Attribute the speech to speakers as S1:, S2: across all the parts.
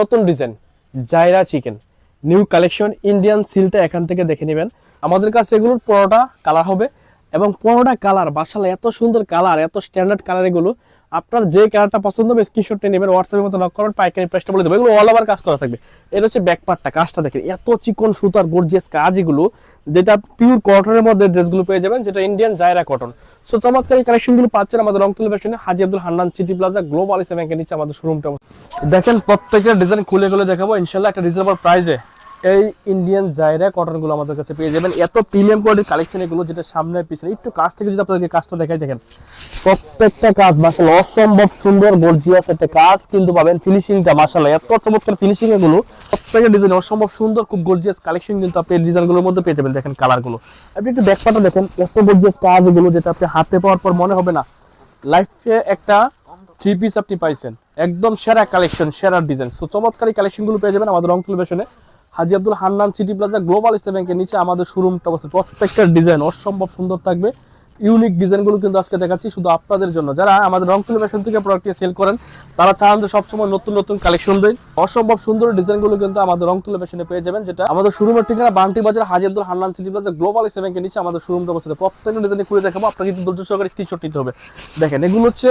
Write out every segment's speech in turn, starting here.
S1: নতুন design Zaira chicken new collection Indian সিলটা এখান থেকে দেখে নেবেন। আমাদের কাছে এগুলোর পরোটা কালার হবে এবং পরোটা কালার মাশাআল্লাহ এত সুন্দর কালার, এত স্ট্যান্ডার্ড কালার। এগুলো আপনার যে কালারটা পছন্দ হবে স্ক্রিনশট নিয়ে নেবেন, হোয়াটসঅ্যাপের মতো নক করবেন, পাইকারি প্রাইসটা বলে দেবো। এগুলো অল ওভার কাজ করা থাকবে। এটা হচ্ছে ব্যাক পার্টটা, কাজটা দেখেন এত চিকন সুতার গর্জিয়াস কাজ এগুলো, যেটা পিওর কটনের মধ্যে ড্রেসগুলো পেয়ে যাবেন, যেটা ইন্ডিয়ান জায়রা কটন। সো চমৎকার এই কালেকশনগুলো পাচ্ছেন আমাদের রংতুলি ফ্যাশনে, Haji Abdul Hannan city plaza global Islam ব্যাংকের নিচে আমাদের শোরুমটা। দেখেন প্রত্যেকটা ডিজাইন খুলে খুলে দেখাবো ইনশাল্লাহ একটা রিজনেবল প্রাইসে। এই ইন্ডিয়ান জায়রা কটন গুলো আমাদের কাছে পেয়ে যাবেন, এত প্রিমিয়াম কোয়ালিটির কালেকশন এগুলো, যেটা সামনে পিছনে একটু কাছ থেকে যদি আপনাদেরকে কাজটা দেখাই, দেখেন প্রত্যেকটা কাজ মাশাআল্লাহ অসম্ভব সুন্দর গর্জিয়াস একটা কাজ কিন্তু পাবেন। ফিনিশিংটা মাশাআল্লাহ এত চমৎকার ফিনিশিং এগুলো, প্রত্যেকটা ডিজাইন অসম্ভব সুন্দর, খুব গর্জিয়াস কালেকশন কিন্তু আপনি ডিজাইনগুলোর মধ্যে পেয়ে যাবেন। দেখেন কালারগুলো, আপনি একটু ব্যাকপার্টটা দেখেন এত গর্জিয়াস কাজ এগুলো, যেটা আপনি হাতে পাওয়ার পর মনে হবে না লাইফে একটা থ্রি পিস আপনি পাইছেন। একদম সেরা কালেকশন, সেরা ডিজাইন। সো চমৎকার কালেকশনগুলো পেয়ে যাবেন আমাদের রংতুলি ফ্যাশনে, Haji Abdul Hannan city plaza global Islam ব্যাংকের নিচে আমাদের শোরুমটা অবস্থিত। প্রত্যেকটা ডিজাইন অসম্ভব সুন্দর থাকবে, ইউনিক ডিজাইনগুলো কিন্তু আজকে দেখাচ্ছি শুধু আপনাদের জন্য। যারা আমাদের রংতুলি ফ্যাশন থেকে প্রোডাক্টটি সেল করেন তারা চান যে সবসময় নতুন নতুন কালেকশন দেয়, অসম্ভব সুন্দর ডিজাইনগুলো কিন্তু আমাদের রংতুলি ফ্যাশনে পেয়ে যাবেন। যেটা আমাদের শোরুমের ঠিকানা Banti Bazar, Haji Abdul Hannan city plaza global Islam ব্যাংকের নিচে আমাদের শোরুমটা অবস্থিত। প্রত্যেকটা ডিজাইন খুলে দেখাবো, আপনাকে কিন্তু ধৈর্য সহকারে স্ক্রিনশট নিতে হবে। দেখেন এগুলো হচ্ছে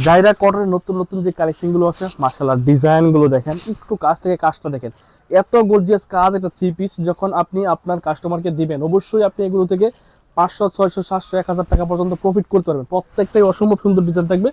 S1: জায়রা কটনের নতুন নতুন যে কালেকশনগুলো আছে, মাশাআল্লাহ ডিজাইনগুলো দেখেন, একটু কাছ থেকে কাজটা দেখেন, এত গর্জিয়াস কাজ। একটা থ্রি পিস যখন আপনি আপনার কাস্টমারকে দিবেন, অবশ্যই আপনি এগুলো থেকে 500, 600, 700, 1000 টাকা পর্যন্ত প্রফিট করতে পারবেন। প্রত্যেকটাই অসম্ভব সুন্দর ডিজাইন থাকবে,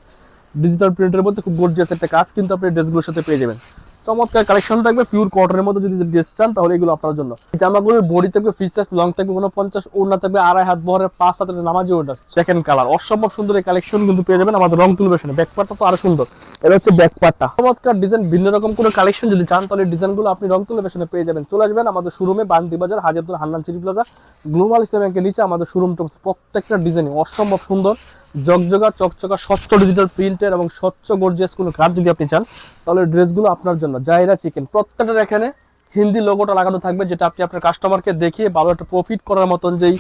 S1: ডিজিটাল প্রিন্টের মধ্যে খুব গর্জিয়াস একটা কাজ কিন্তু আপনি ড্রেসগুলোর সাথে পেয়ে যাবেন। চমৎকার কালেকশন থাকবে পিওর কটনের মধ্যে। যদি ড্রেস চান তাহলে এগুলো আপনার জন্য। জামাগুলোর বডি থাকবে ফ্রি সাইজ, লং থাকবে 49, ওড়না থাকবে 2.5 হাত বহরের 5 হাতের নামাজি ওড়না। সেকেন্ড কালার অসম্ভব সুন্দর এই কালেকশন কিন্তু পেয়ে যাবেন আমাদের রংতুলি ফ্যাশনে। ব্যাক পার্টটা তো আরো সুন্দর, এটা হচ্ছে ব্যাক পার্টটা। চমৎকার ডিজাইন, ভিন্ন রকম কোনো কালেকশন যদি চান তাহলে ডিজাইনগুলো আপনি রংতুলি ফ্যাশনে পেয়ে যাবেন। চলে আসবেন আমাদের শোরুমে Banti Bazar, Haji Abdul Hannan city plaza global Islam ব্যাংকের নিচে আমাদের শোরুমটা। প্রত্যেকটা ডিজাইন অসম্ভব সুন্দর, জগজগা চকচকা স্বচ্ছ ডিজিটাল প্রিন্টের এবং স্বচ্ছ গর্জিয়াস কোনো কাজ যদি আপনি চান তাহলে ড্রেসগুলো আপনার জন্য। জায়রা চিকেন প্রত্যেকটার এখানে হিন্দি লোগোটা লাগানো থাকবে, যেটা আপনি আপনার কাস্টমারকে দেখিয়ে ভালো একটা প্রফিট করার মতন যেই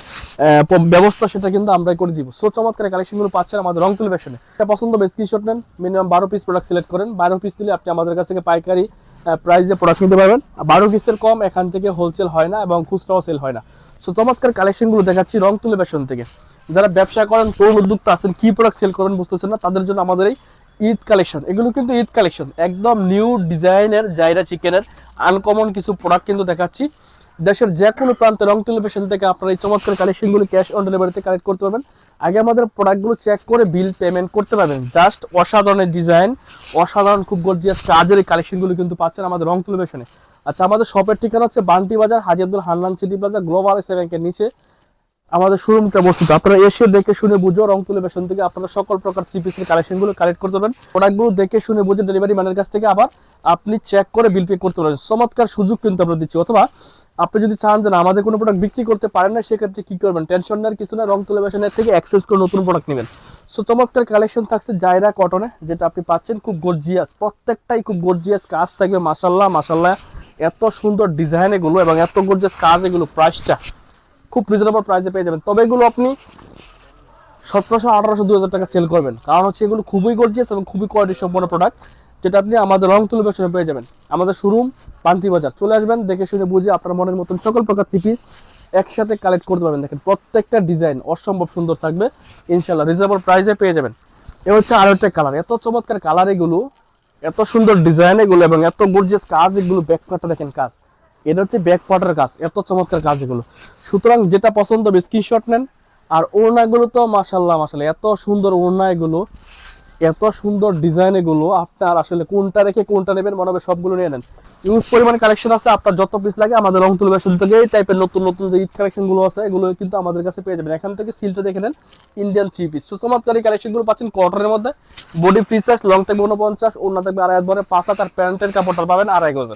S1: ব্যবস্থা সেটা কিন্তু আমরাই করে দিব। সো চমৎকার কালেকশনগুলো পাচ্ছেন আমাদের রংতুলি ফ্যাশনে। এটা পছন্দ হবে স্ক্রিনশট নেন, মিনিমাম 12 পিস প্রোডাক্ট সিলেক্ট করেন। 12 পিস দিলে আপনি আমাদের কাছ থেকে পাইকারি প্রাইসে প্রোডাক্ট নিতে পারবেন। 12 পিসের কম এখান থেকে হোলসেল হয় না এবং খুচরাও সেল হয় না। সো চমৎকার কালেকশনগুলো দেখাচ্ছি রংতুলি ফ্যাশন থেকে। যারা ব্যবসা করেন, তরুণ উদ্যোক্তা আছেন, কি প্রোডাক্ট সেল করবেন বুঝতেছেন না, তাদের জন্য আমাদের এই ঈদ কালেকশন। এগুলো কিন্তু ঈদ কালেকশন, একদম নিউ ডিজাইনের জায়রা চিকেনের আনকমন কিছু প্রোডাক্ট কিন্তু দেখাচ্ছি। দেশের যে কোনো প্রান্তে রংতুলি ফ্যাশন থেকে আপনারা এই চমৎকার কালেকশনগুলো ক্যাশ অন ডেলিভারিতে কালেক্ট করতে পারবেন। আগে আমাদের প্রোডাক্টগুলো চেক করে বিল পেমেন্ট করতে পারবেন। জাস্ট অসাধারণ ডিজাইন, অসাধারণ খুব গর্জিয়াস কাজের এই কালেকশনগুলো কিন্তু পাচ্ছেন আমাদের রংতুলি ফ্যাশনে। আচ্ছা, আমাদের শপের ঠিকানা হচ্ছে Banti Bazar, Haji Abdul Hannan city plaza global Islam ব্যাংকের নিচে আমাদের শোরুমটা অবস্থিত। আপনারা এসে দেখে শুনে বুঝে রংতুলি ফ্যাশন থেকে আপনারা সকল প্রকার থ্রি পিসের কালেকশনগুলো কালেক্ট করতে পারবেন। প্রোডাক্টগুলো দেখে শুনে বুঝে ডেলিভারি ম্যানের কাছ থেকে আবার আপনি চেক করে বিল পে করতে পারবেন। চমৎকার সুযোগ কিন্তু আমরা দিচ্ছি। অথবা আপনি যদি চান যে আমাদের কোনো প্রোডাক্ট বিক্রি করতে পারেন না, সেক্ষেত্রে কি করবেন, টেনশন নেওয়ার কিছু না, রংতুলি ফ্যাশনের থেকে এক্সচেঞ্জ করে নতুন প্রোডাক্ট নেবেন। সো চমৎকার কালেকশন থাকছে জায়রা কটনে, যেটা আপনি পাচ্ছেন খুব গর্জিয়াস, প্রত্যেকটাই খুব গর্জিয়াস কাজ থাকবে। মাশাআল্লাহ মাশাআল্লাহ এত সুন্দর ডিজাইন এগুলো এবং এত গর্জিয়াস কাজ এগুলো, প্রাইসটা খুব রিজনেবল প্রাইসে পেয়ে যাবেন। তবে এগুলো আপনি 1700, 1800, 2000 টাকা সেল করবেন, কারণ হচ্ছে এগুলো খুবই গর্জিয়াস এবং খুবই কোয়ালিটি সম্পন্ন প্রোডাক্ট, যেটা আপনি আমাদের রংতুলি ফ্যাশনে পেয়ে যাবেন। আমাদের শোরুম বান্টি বাজার, চলে আসবেন, দেখে শুনে বুঝে আপনার মনের মতন সকল প্রকার থ্রি পিস একসাথে কালেক্ট করতে পারবেন। দেখেন প্রত্যেকটা ডিজাইন অসম্ভব সুন্দর থাকবে, ইনশাল্লাহ রিজনেবল প্রাইসে পেয়ে যাবেন। এ হচ্ছে আরো একটা কালার, এত চমৎকার কালার এগুলো, এত সুন্দর ডিজাইন এগুলো এবং এত গর্জিয়াস কাজ এগুলো। ব্যাক পার্টটা দেখেন কাজ, এটা হচ্ছে ব্যাক পার্টের কাজ, এত চমৎকার কাজ এগুলো। সুতরাং যেটা পছন্দ হবে স্ক্রিনশট নেন। আর ওড়নাগুলো তো মাশাআল্লাহ মাশাআল্লাহ এত সুন্দর ওড়না এগুলো, এত সুন্দর ডিজাইন এগুলো, আপনার আসলে কোনটা রেখে কোনটা নেবেন মনে হবে সবগুলো নিয়ে নেন। ইউজ পরিমাণে কালেকশন আছে, আপনার যত পিস লাগে আমাদের রংতুলি ফ্যাশন থেকে এই টাইপের নতুন নতুন যে ঈদ কালেকশন গুলো আছে এগুলো কিন্তু আমাদের কাছে পেয়ে যাবেন। এখান থেকে সিলটা দেখে নেন, ইন্ডিয়ান থ্রি পিস। চমৎকার কালেকশন গুলো পাচ্ছেন কটনের মধ্যে, বডি ফ্রি সাইজ, লং থাকবে 49, ওড়না থাকবে 2.5 হাত বহরের 5 হাত, আর প্যান্টের কাপড়টা পাবেন 2.5 গজ।